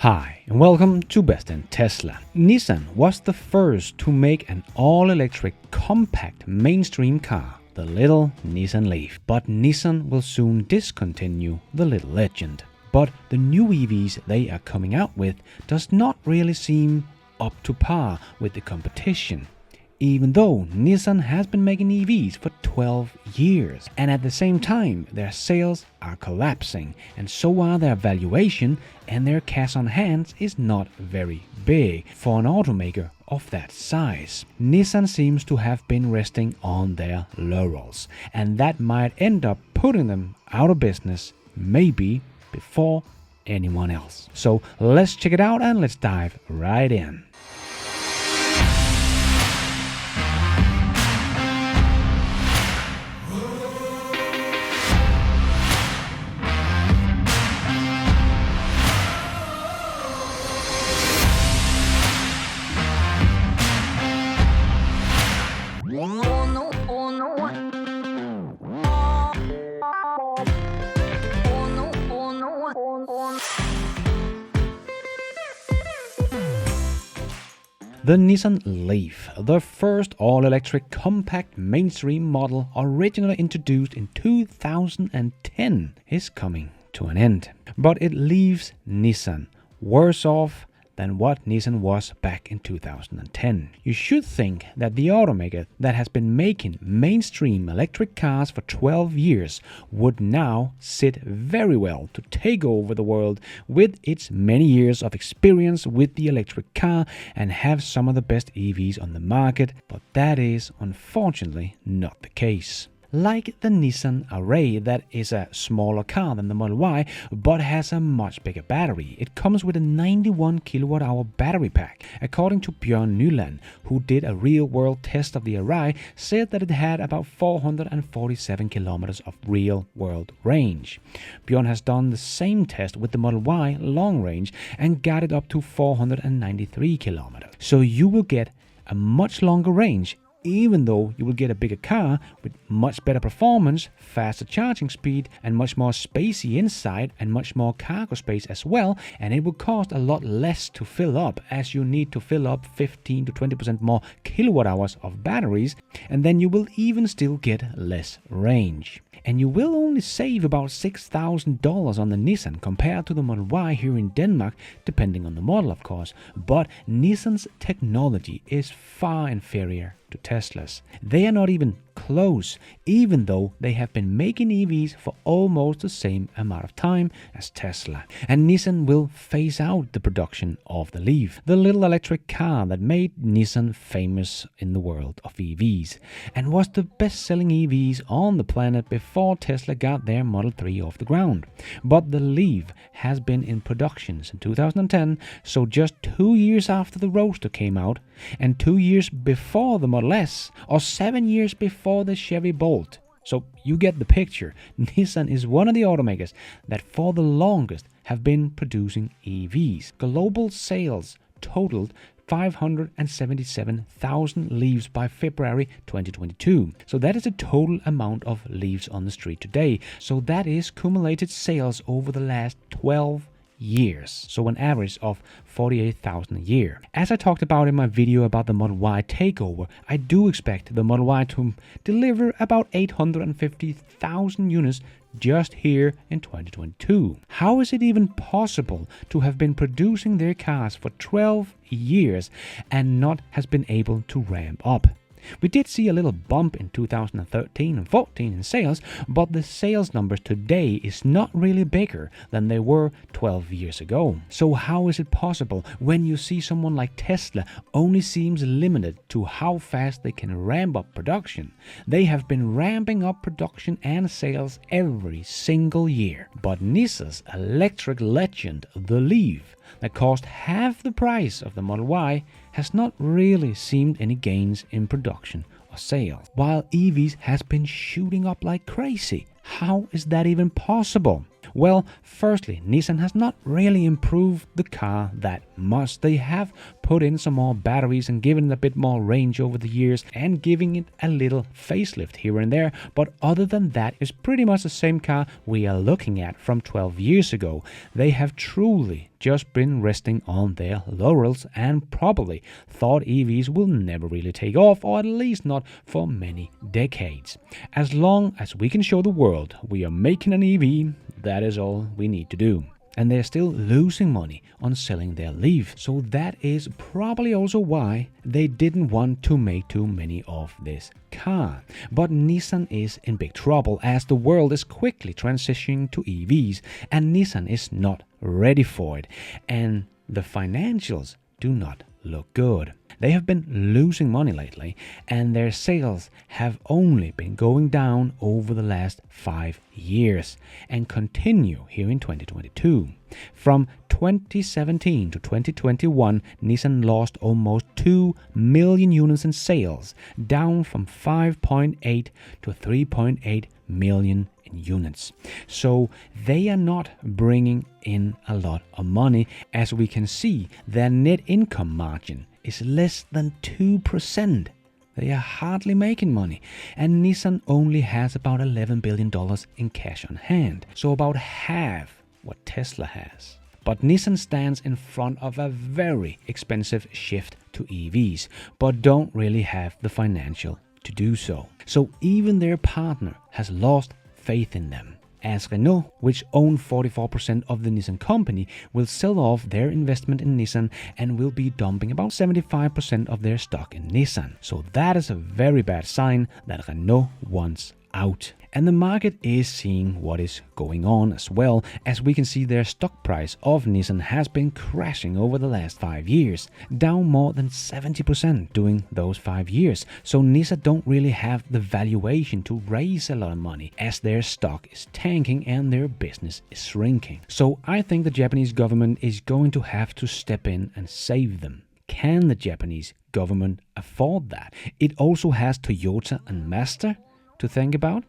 Hi, and welcome to Best in Tesla. Nissan was the first to make an all-electric compact mainstream car, the little Nissan Leaf. But Nissan will soon discontinue the little legend. But the new EVs they are coming out with does not really seem up to par with the competition, even though Nissan has been making EVs for 12 years. And at the same time, their sales are collapsing, and so are their valuation, and their cash on hand is not very big for an automaker of that size. Nissan seems to have been resting on their laurels, and that might end up putting them out of business, maybe before anyone else. So let's check it out and let's dive right in. The Nissan Leaf, the first all-electric compact mainstream model originally introduced in 2010, is coming to an end. But it leaves Nissan worse off than what Nissan was back in 2010. You should think that the automaker that has been making mainstream electric cars for 12 years would now sit very well to take over the world with its many years of experience with the electric car and have some of the best EVs on the market, but that is unfortunately not the case. Like the Nissan Array, that is a smaller car than the Model Y, but has a much bigger battery. It comes with a 91 kilowatt-hour battery pack. According to Bjørn Nyland, who did a real-world test of the Array, said that it had about 447 kilometers of real-world range. Bjørn has done the same test with the Model Y long range and got it up to 493 kilometers. So you will get a much longer range, even though you will get a bigger car with much better performance, faster charging speed, and much more spacey inside and much more cargo space as well, and it will cost a lot less to fill up, as you need to fill up 15 to 20% more kilowatt hours of batteries, and then you will even still get less range. And you will only save about $6,000 on the Nissan compared to the Model Y here in Denmark, depending on the model of course, but Nissan's technology is far inferior to Tesla's. They are not even close, even though they have been making EVs for almost the same amount of time as Tesla. And Nissan will phase out the production of the Leaf, the little electric car that made Nissan famous in the world of EVs, and was the best-selling EVs on the planet before Tesla got their Model 3 off the ground. But the Leaf has been in production since 2010, so just 2 years after the Roadster came out, and 2 years before the Model S, or 7 years before the Chevy Bolt. So you get the picture. Nissan is one of the automakers that for the longest have been producing EVs. Global sales totaled 577,000 Leafs by February 2022. So that is the total amount of Leafs on the street today. So that is cumulated sales over the last 12 years, so an average of 48,000 a year. As I talked about in my video about the Model Y takeover, I do expect the Model Y to deliver about 850,000 units just here in 2022. How is it even possible to have been producing their cars for 12 years and not has been able to ramp up? We did see a little bump in 2013 and 14 in sales, but the sales numbers today is not really bigger than they were 12 years ago. So how is it possible when you see someone like Tesla only seems limited to how fast they can ramp up production? They have been ramping up production and sales every single year. But Nissan's electric legend, the Leaf, that cost half the price of the Model Y, has not really seen any gains in production or sales, while EVs has been shooting up like crazy. How is that even possible? Well, firstly, Nissan has not really improved the car that much. They have put in some more batteries and given it a bit more range over the years and giving it a little facelift here and there, but other than that, it's pretty much the same car we are looking at from 12 years ago. They have truly just been resting on their laurels and probably thought EVs will never really take off, or at least not for many decades. As long as we can show the world we are making an EV, that is all we need to do. And they're still losing money on selling their Leaf, so that is probably also why they didn't want to make too many of this car. But Nissan is in big trouble as the world is quickly transitioning to EVs and Nissan is not ready for it, and the financials do not look good. They have been losing money lately, and their sales have only been going down over the last 5 years and continue here in 2022. From 2017 to 2021, Nissan lost almost 2 million units in sales, down from 5.8 to 3.8 million units. So they are not bringing in a lot of money. As we can see, their net income margin is less than 2%. They are hardly making money, and Nissan only has about $11 billion in cash on hand, so about half what Tesla has. But Nissan stands in front of a very expensive shift to EVs, but don't really have the financial to do so. So even their partner has lost faith in them, as Renault, which own 44% of the Nissan company, will sell off their investment in Nissan and will be dumping about 75% of their stock in Nissan. So that is a very bad sign that Renault wants out. And the market is seeing what is going on as well, as we can see their stock price of Nissan has been crashing over the last 5 years, down more than 70% during those 5 years. So Nissan don't really have the valuation to raise a lot of money, as their stock is tanking and their business is shrinking. So I think the Japanese government is going to have to step in and save them. Can the Japanese government afford that? It also has Toyota and Mazda to think about.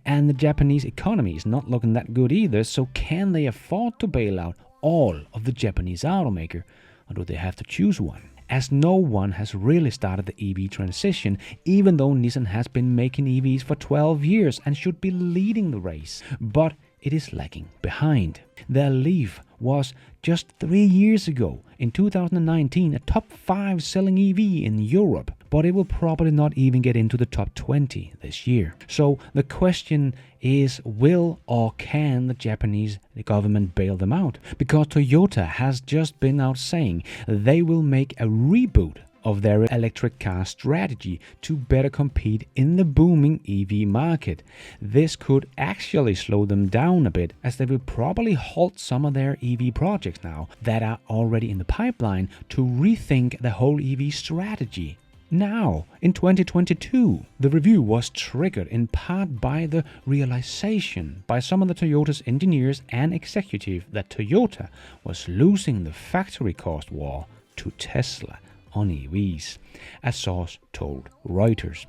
And the Japanese economy is not looking that good either, so can they afford to bail out all of the Japanese automaker, or do they have to choose one? As no one has really started the EV transition, even though Nissan has been making EVs for 12 years and should be leading the race, but it is lagging behind. Their Leaf was just 3 years ago, in 2019, a top 5 selling EV in Europe, but it will probably not even get into the top 20 this year. So the question is, will or can the Japanese government bail them out? Because Toyota has just been out saying they will make a reboot of their electric car strategy to better compete in the booming EV market. This could actually slow them down a bit, as they will probably halt some of their EV projects now that are already in the pipeline to rethink the whole EV strategy. Now, in 2022, the review was triggered in part by the realization by some of the Toyota's engineers and executives that Toyota was losing the factory cost war to Tesla on EVs, a source told Reuters.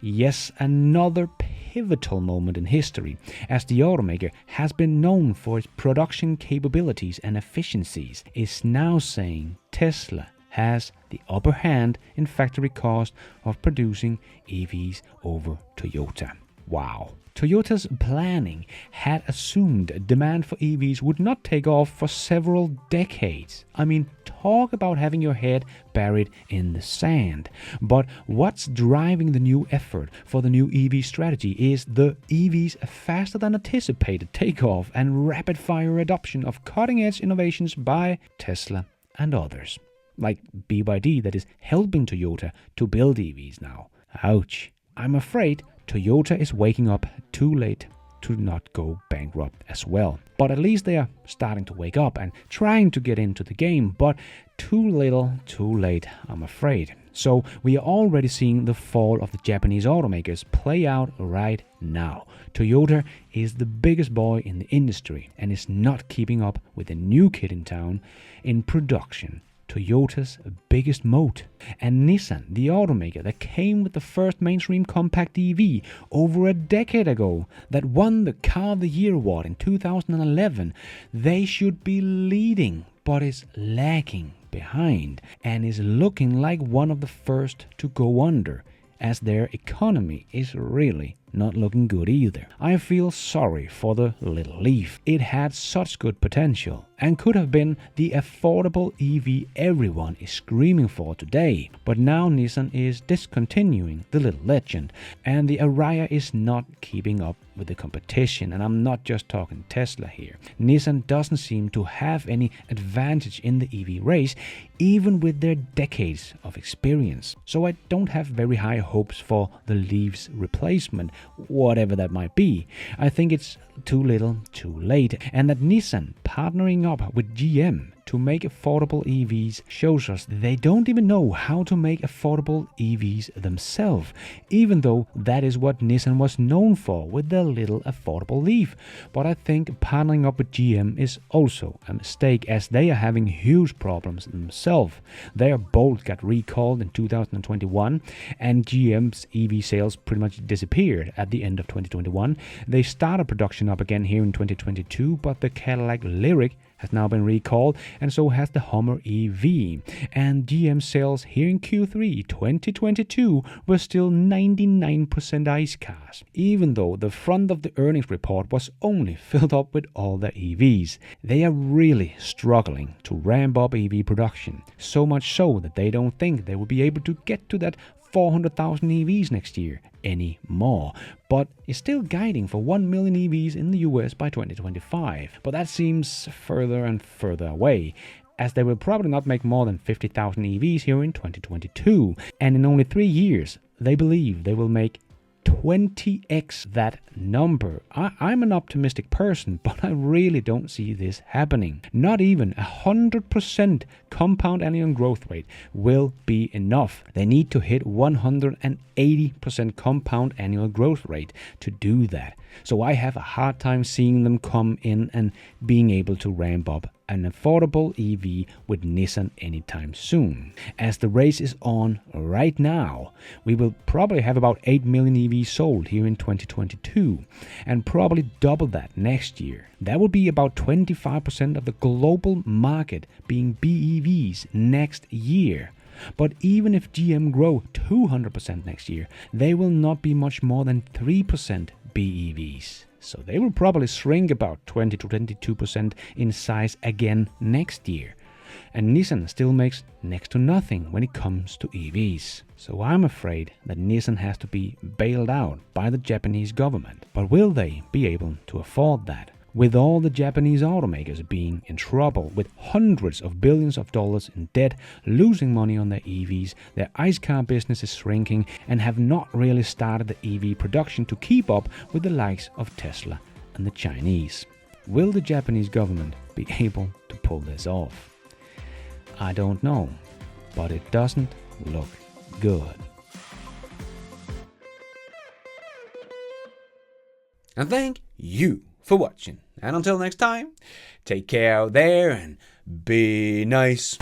Yes, another pivotal moment in history, as the automaker has been known for its production capabilities and efficiencies, is now saying Tesla has the upper hand in factory cost of producing EVs over Toyota. Wow. Toyota's planning had assumed demand for EVs would not take off for several decades. I mean, talk about having your head buried in the sand. But what's driving the new effort for the new EV strategy is the EV's faster than anticipated takeoff and rapid-fire adoption of cutting-edge innovations by Tesla and others, like BYD, that is helping Toyota to build EVs now. Ouch. I'm afraid Toyota is waking up too late to not go bankrupt as well. But at least they are starting to wake up and trying to get into the game, but too little, too late, I'm afraid. So we are already seeing the fall of the Japanese automakers play out right now. Toyota is the biggest boy in the industry and is not keeping up with the new kid in town in production Toyota's biggest moat. And Nissan, the automaker that came with the first mainstream compact EV over a decade ago, that won the Car of the Year award in 2011, they should be leading, but is lagging behind and is looking like one of the first to go under, as their economy is really not looking good either. I feel sorry for the little Leaf. It had such good potential and could have been the affordable EV everyone is screaming for today. But now Nissan is discontinuing the little legend, and the Ariya is not keeping up with the competition, and I'm not just talking Tesla here. Nissan doesn't seem to have any advantage in the EV race, even with their decades of experience. So I don't have very high hopes for the Leaf's replacement, whatever that might be. I think it's too little, too late, and that Nissan partnering up with GM to make affordable EVs shows us they don't even know how to make affordable EVs themselves, even though that is what Nissan was known for with their little affordable Leaf. But I think partnering up with GM is also a mistake, as they are having huge problems themselves. Their Bolt got recalled in 2021, and GM's EV sales pretty much disappeared at the end of 2021. They started production up again here in 2022, but the Cadillac Lyriq has now been recalled, and so has the Hummer EV. And GM sales here in Q3 2022 were still 99% ICE cars, even though the front of the earnings report was only filled up with all the EVs. They are really struggling to ramp up EV production, so much so that they don't think they will be able to get to that 400,000 EVs next year anymore, but is still guiding for 1 million EVs in the US by 2025. But that seems further and further away, as they will probably not make more than 50,000 EVs here in 2022, and in only 3 years they believe they will make 20x that number. I'm an optimistic person, but I really don't see this happening. Not even 100% compound annual growth rate will be enough. They need to hit 180% compound annual growth rate to do that. So I have a hard time seeing them come in and being able to ramp up an affordable EV with Nissan anytime soon. As the race is on right now, we will probably have about 8 million EVs sold here in 2022, and probably double that next year. That would be about 25% of the global market being BEVs next year. But even if GM grow 200% next year, they will not be much more than 3% BEVs. So they will probably shrink about 20 to 22% in size again next year. And Nissan still makes next to nothing when it comes to EVs. So I'm afraid that Nissan has to be bailed out by the Japanese government. But will they be able to afford that? With all the Japanese automakers being in trouble with hundreds of billions of dollars in debt, losing money on their EVs, their ICE car business is shrinking, and have not really started the EV production to keep up with the likes of Tesla and the Chinese. Will the Japanese government be able to pull this off? I don't know, but it doesn't look good. And thank you for watching. And until next time, take care out there and be nice.